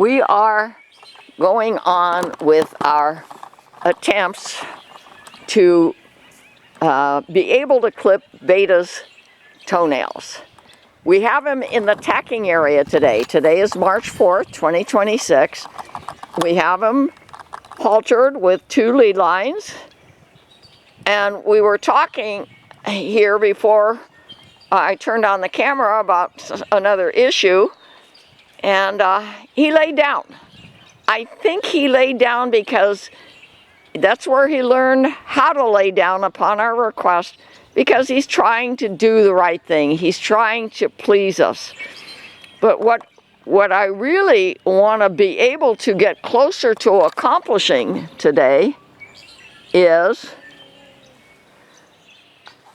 We are going on with our attempts to be able to clip Beta's toenails. We have him in the tacking area today. Today is March 4th, 2026. We have him haltered with 2 lead lines. And we were talking here before I turned on the camera about another issue. And he laid down. I think he laid down because that's where he learned how to lay down upon our request, because he's trying to do the right thing. He's trying to please us. But what I really want to be able to get closer to accomplishing today is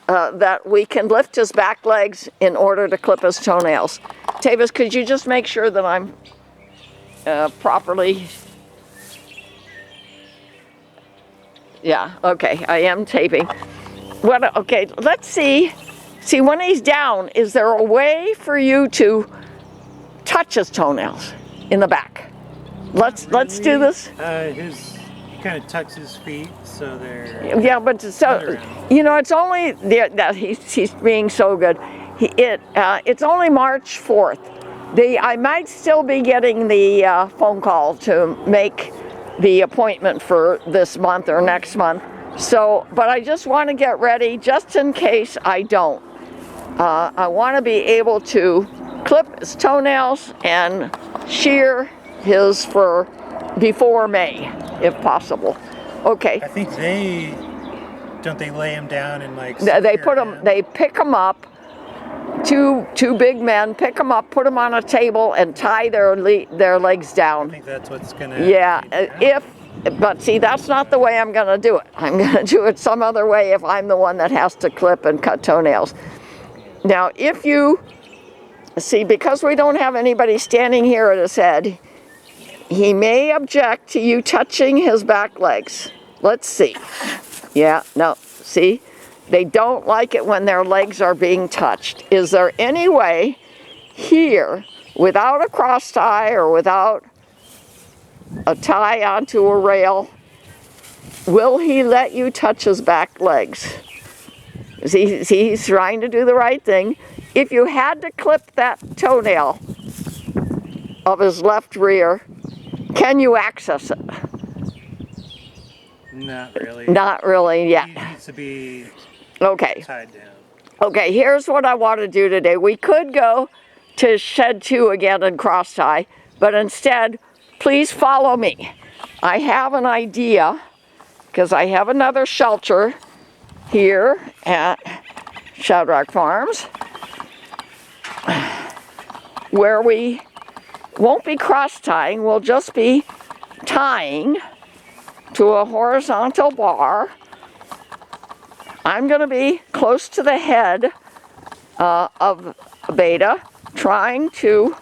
that we can lift his back legs in order to clip his toenails. Tavis, could you just make sure that I'm properly... Yeah, okay, I am taping. Okay, let's see. See, when he's down, is there a way for you to touch his toenails in the back? Let's do this. He kind of tucks his feet so they're... Yeah, but so, you know, it's only that he's being so good. It's only March 4th. I might still be getting the phone call to make the appointment for this month or next month. So, but I just want to get ready just in case I don't. I want to be able to clip his toenails and shear his fur before May, if possible. Okay. I think don't they lay him down and like... They pick him up. Two big men pick them up, put them on a table, and tie their legs down. I think that's what's gonna... Yeah, but see, that's not the way I'm gonna do it. I'm gonna do it some other way if I'm the one that has to clip and cut toenails. Now, if you see, because we don't have anybody standing here at his head, he may object to you touching his back legs. Let's see. Yeah, no, see? They don't like it when their legs are being touched. Is there any way here, without a cross tie or without a tie onto a rail, will he let you touch his back legs? See, he's trying to do the right thing. If you had to clip that toenail of his left rear, can you access it? Not really. Not really yet. He needs to be... Okay. Tied down. Okay, here's what I want to do today. We could go to shed 2 again and cross tie, but instead, please follow me. I have an idea, because I have another shelter here at Shadrach Farms, where we won't be cross tying, we'll just be tying to a horizontal bar. I'm going to be close to the head of Beta, trying to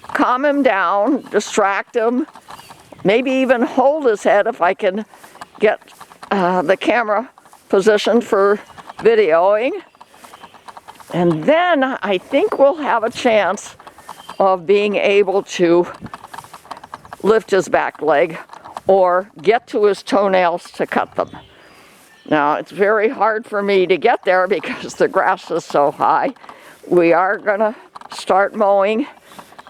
calm him down, distract him, maybe even hold his head if I can get the camera positioned for videoing. And then I think we'll have a chance of being able to lift his back leg or get to his toenails to cut them. Now, it's very hard for me to get there because the grass is so high. We are going to start mowing,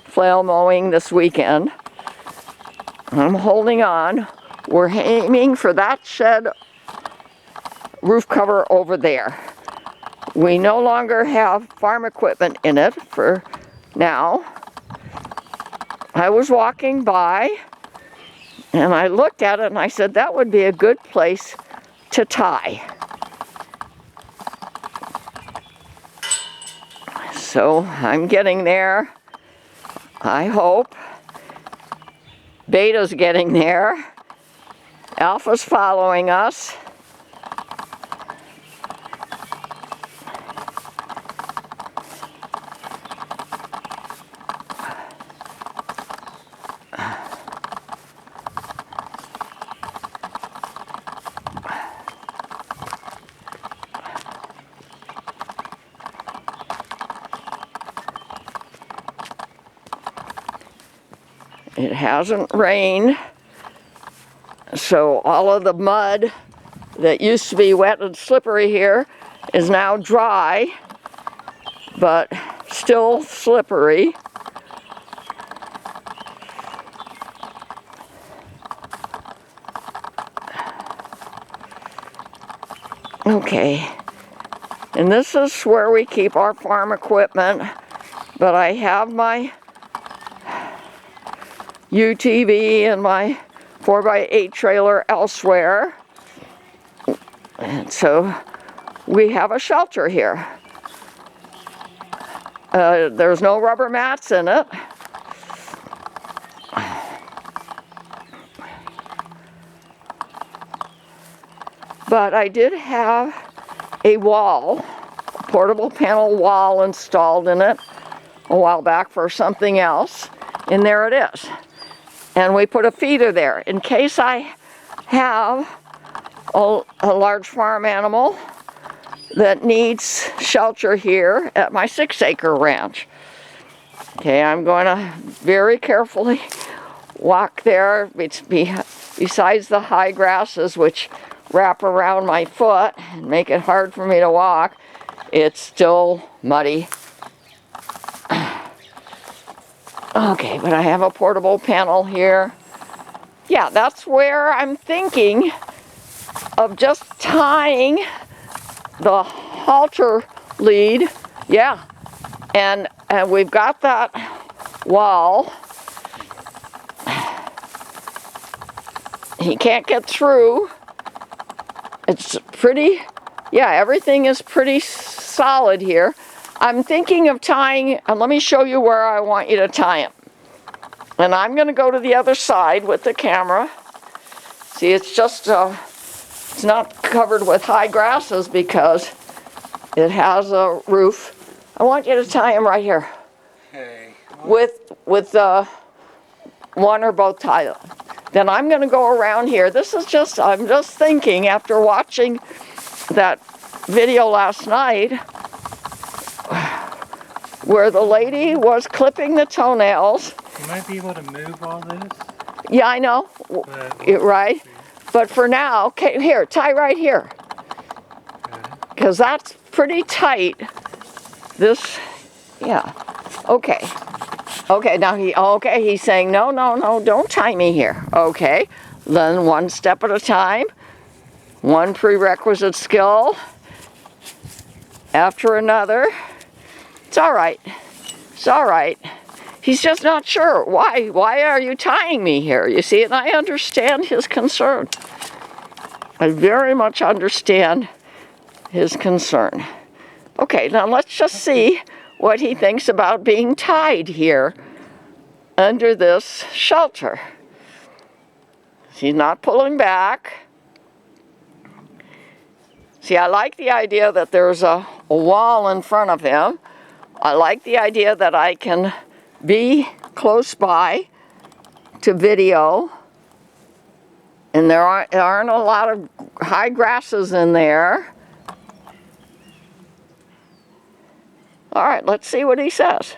flail mowing this weekend. I'm holding on. We're aiming for that shed roof cover over there. We no longer have farm equipment in it for now. I was walking by and I looked at it and I said that would be a good place to tie. So I'm getting there, I hope. Beta's getting there. Alpha's following us. It hasn't rained, so all of the mud that used to be wet and slippery here is now dry, but still slippery. Okay, and this is where we keep our farm equipment, but I have my UTV and my 4x8 trailer elsewhere, and so we have a shelter here. There's no rubber mats in it. But I did have a wall, a portable panel wall installed in it a while back for something else, and there it is. And we put a feeder there in case I have a large farm animal that needs shelter here at my 6-acre ranch. Okay, I'm going to very carefully walk there besides the high grasses which wrap around my foot and make it hard for me to walk. It's still muddy. Okay, but I have a portable panel here. Yeah, that's where I'm thinking of just tying the halter lead. Yeah, and we've got that wall. He can't get through. It's pretty, yeah, everything is pretty solid here. I'm thinking of tying, and let me show you where I want you to tie him. And I'm going to go to the other side with the camera. See, it's just, it's not covered with high grasses because it has a roof. I want you to tie him right here. Okay. With one or both ties. Then I'm going to go around here. This is just, I'm just thinking after watching that video last night where the lady was clipping the toenails. You might be able to move all this. Yeah, I know. Right? But for now, okay, here, tie right here. Because that's pretty tight. This, yeah. Okay. Okay, now he's saying, no, don't tie me here. Okay, then one step at a time, one prerequisite skill after another. It's all right. It's all right. He's just not sure. Why are you tying me here? You see, and I understand his concern. I very much understand his concern. Okay, now let's just see what he thinks about being tied here under this shelter. He's not pulling back. See, I like the idea that there's a wall in front of him. I like the idea that I can be close by to video. And there aren't a lot of high grasses in there. All right, let's see what he says.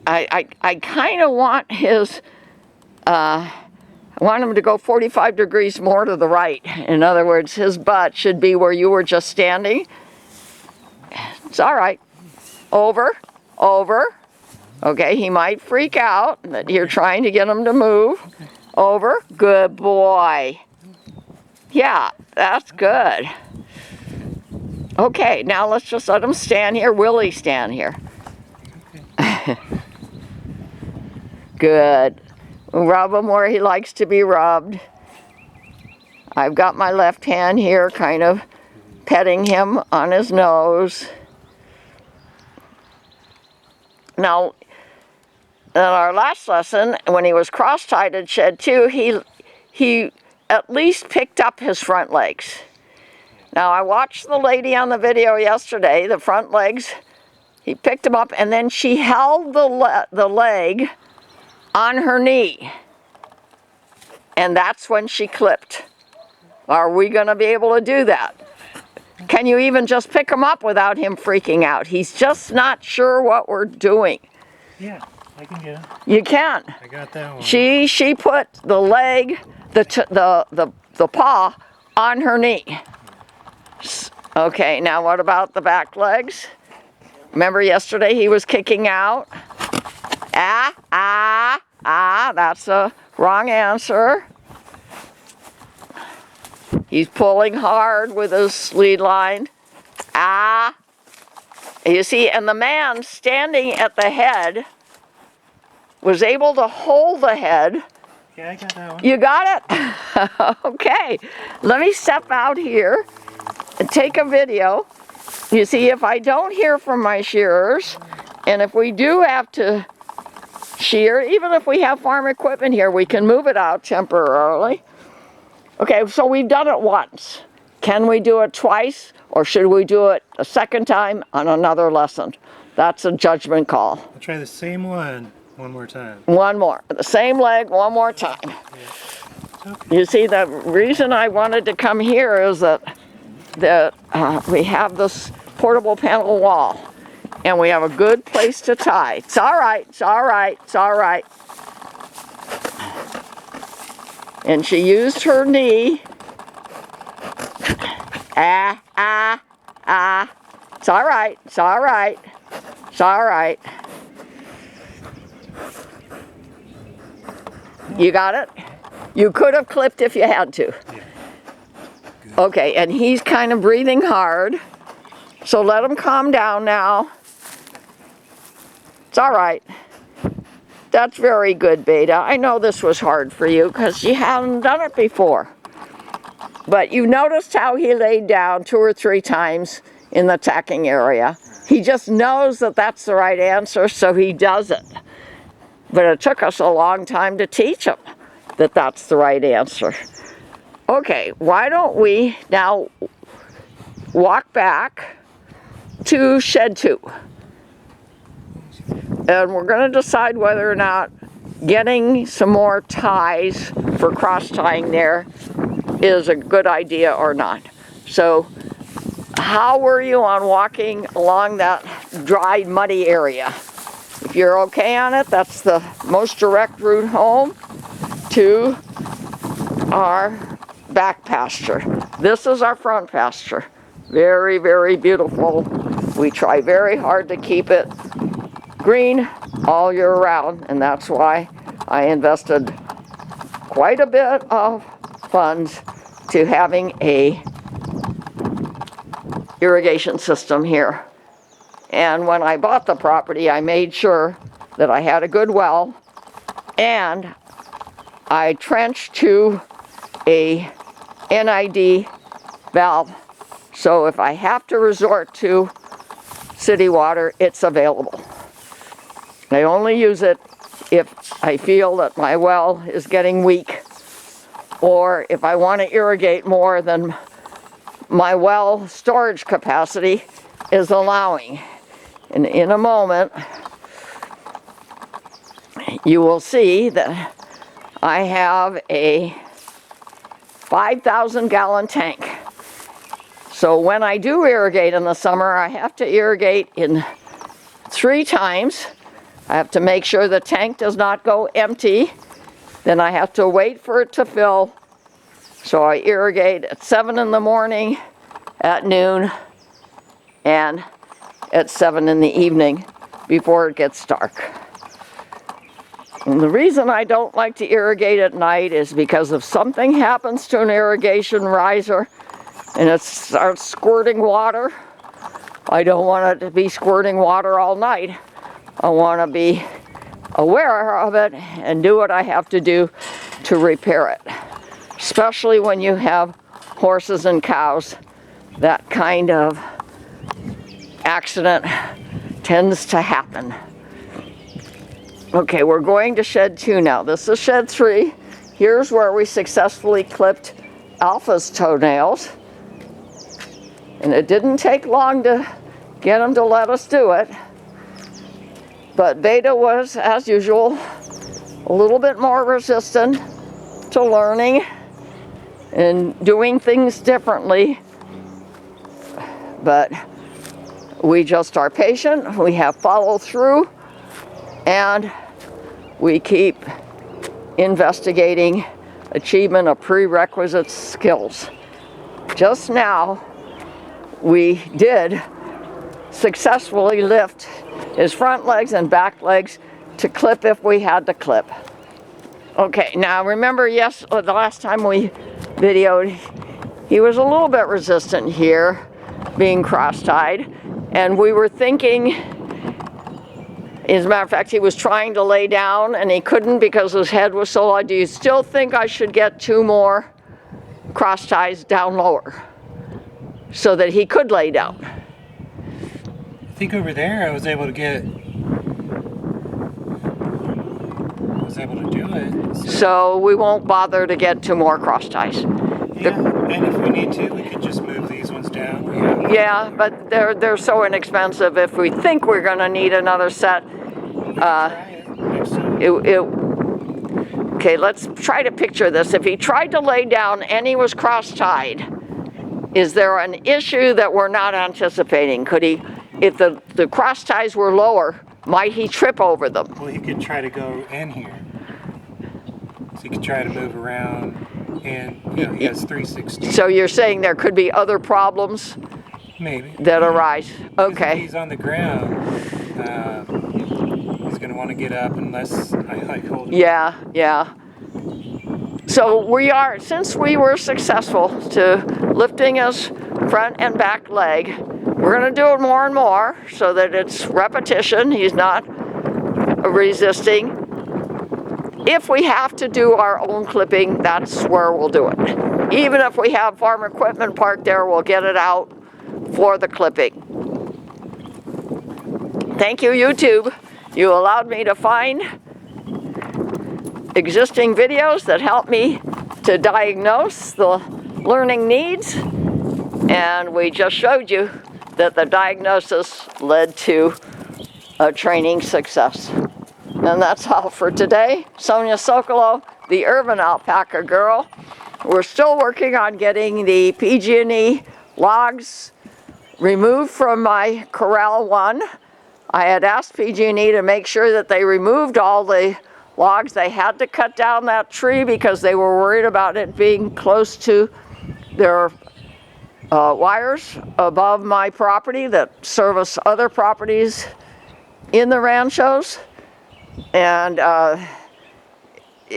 I kind of want his, I want him to go 45 degrees more to the right. In other words, his butt should be where you were just standing. It's all right. Over. Okay, he might freak out that you're trying to get him to move. Over. Good boy. Yeah, that's good. Okay, now let's just let him stand here. Willie, stand here. Good. Rub him where he likes to be rubbed. I've got my left hand here kind of petting him on his nose. Now, in our last lesson, when he was cross-tied in shed 2, he at least picked up his front legs. Now, I watched the lady on the video yesterday, the front legs. He picked them up, and then she held the leg on her knee. And that's when she clipped. Are we going to be able to do that? Can you even just pick him up without him freaking out? He's just not sure what we're doing. Yeah. I can get it. You can. I got that one. She put the leg, the paw on her knee. Okay, now what about the back legs? Remember yesterday he was kicking out? That's a wrong answer. He's pulling hard with his lead line. You see, and the man standing at the head was able to hold the head. Okay, I got that one. You got it? Okay, let me step out here and take a video. You see, if I don't hear from my shearers, and if we do have to shear, even if we have farm equipment here, we can move it out temporarily. Okay, so we've done it once. Can we do it twice, or should we do it a second time on another lesson? That's a judgment call. I'll try the same one more time. One more, the same leg, one more time. Yeah. Okay. You see, the reason I wanted to come here is that we have this portable panel wall, and we have a good place to tie. It's all right, it's all right, it's all right. And she used her knee. It's all right, it's all right, it's all right. You got it? You could have clipped if you had to. Okay, and he's kind of breathing hard. So let him calm down now. It's all right. That's very good, Beta. I know this was hard for you because you haven't done it before. But you noticed how he laid down 2 or 3 times in the tacking area. He just knows that that's the right answer, so he does it. But it took us a long time to teach him that that's the right answer. Okay, why don't we now walk back to shed 2. And we're going to decide whether or not getting some more ties for cross tying there is a good idea or not. So how were you on walking along that dry, muddy area? If you're okay on it, that's the most direct route home to our back pasture. This is our front pasture. Very, very beautiful. We try very hard to keep it green all year round, and that's why I invested quite a bit of funds to having a irrigation system here. And when I bought the property, I made sure that I had a good well, and I trenched to a NID valve. So if I have to resort to city water, it's available. I only use it if I feel that my well is getting weak, or if I want to irrigate more than my well storage capacity is allowing. And in a moment, you will see that I have a 5,000 gallon tank. So when I do irrigate in the summer, I have to irrigate in 3 times. I have to make sure the tank does not go empty. Then I have to wait for it to fill. So I irrigate at 7 in the morning, at noon, and at 7 in the evening before it gets dark. And the reason I don't like to irrigate at night is because if something happens to an irrigation riser and it starts squirting water, I don't want it to be squirting water all night. I want to be aware of it and do what I have to do to repair it. Especially when you have horses and cows, that kind of accident tends to happen. Okay, we're going to shed 2 now. This is shed 3. Here's where we successfully clipped Alpha's toenails. And it didn't take long to get him to let us do it. But Beta was, as usual, a little bit more resistant to learning and doing things differently. But we just are patient, we have follow through, and we keep investigating achievement of prerequisite skills. Just now, we did successfully lift his front legs and back legs to clip if we had to clip. Okay, now remember, yes, the last time we videoed, he was a little bit resistant here, being cross-tied, and we were thinking, as a matter of fact, he was trying to lay down and he couldn't because his head was so low. Do you still think I should get 2 more cross ties down lower so that he could lay down? I think over there I was able to do it. So we won't bother to get 2 more cross ties. Yeah, and if we need to, we could just move these ones down. Yeah, but they're so inexpensive. If we think we're going to need another set, okay, let's try to picture this. If he tried to lay down and he was cross-tied, is there an issue that we're not anticipating? Could he, if the cross ties were lower, might he trip over them? Well, he could try to go in here. So he could try to move around, and he has 360. So you're saying there could be other problems? Maybe. That arise. Okay. If he's on the ground, he's going to want to get up unless I hold him. Yeah. So since we were successful to lifting his front and back leg, we're going to do it more and more so that it's repetition. He's not resisting. If we have to do our own clipping, that's where we'll do it. Even if we have farm equipment parked there, we'll get it out for the clipping. Thank you, YouTube. You allowed me to find existing videos that help me to diagnose the learning needs, and we just showed you that the diagnosis led to a training success. And that's all for today. Sonia Sokolow, the urban alpaca girl. We're still working on getting the PG&E logs removed from my corral 1. I had asked PG&E to make sure that they removed all the logs. They had to cut down that tree because they were worried about it being close to their wires above my property that service other properties in the ranchos. And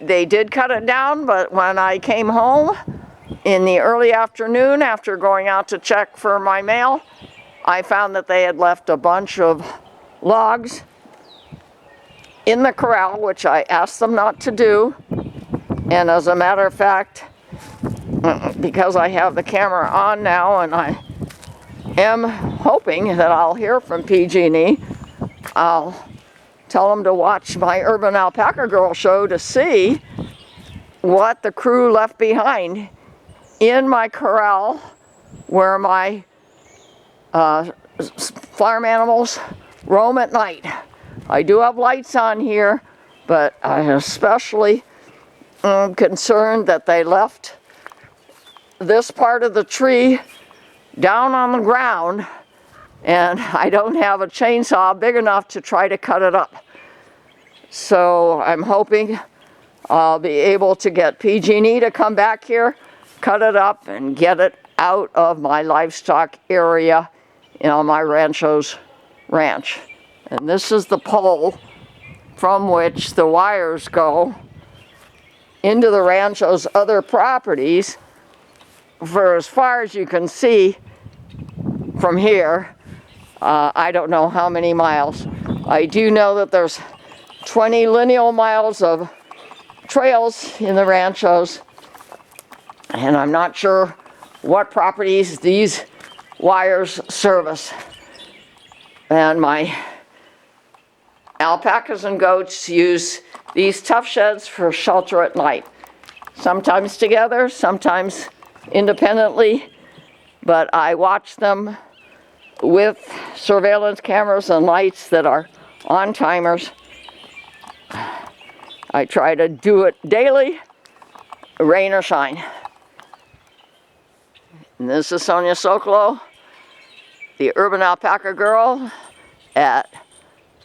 they did cut it down, but when I came home in the early afternoon after going out to check for my mail, I found that they had left a bunch of logs in the corral, which I asked them not to do. And as a matter of fact, because I have the camera on now and I am hoping that I'll hear from PG&E, I'll tell them to watch my Urban Alpaca Girl show to see what the crew left behind in my corral where my farm animals roam at night. I do have lights on here, but I'm especially concerned that they left this part of the tree down on the ground, and I don't have a chainsaw big enough to try to cut it up. So I'm hoping I'll be able to get PG&E to come back here, cut it up, and get it out of my livestock area on my rancho's ranch. And this is the pole from which the wires go into the rancho's other properties for as far as you can see from here. I don't know how many miles. I do know that there's 20 lineal miles of trails in the ranchos, and I'm not sure what properties these wires service. And my alpacas and goats use these tough sheds for shelter at night. Sometimes together, sometimes independently, but I watch them with surveillance cameras and lights that are on timers. I try to do it daily, rain or shine. And this is Sonia Sokolow, the Urban Alpaca Girl, at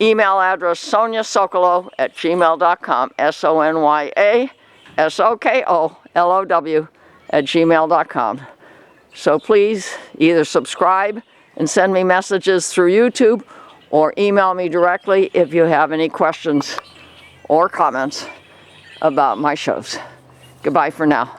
email address sonyasokolow@gmail.com, SONYASOKOLOW@gmail.com. So please either subscribe and send me messages through YouTube or email me directly if you have any questions or comments about my shows. Goodbye for now.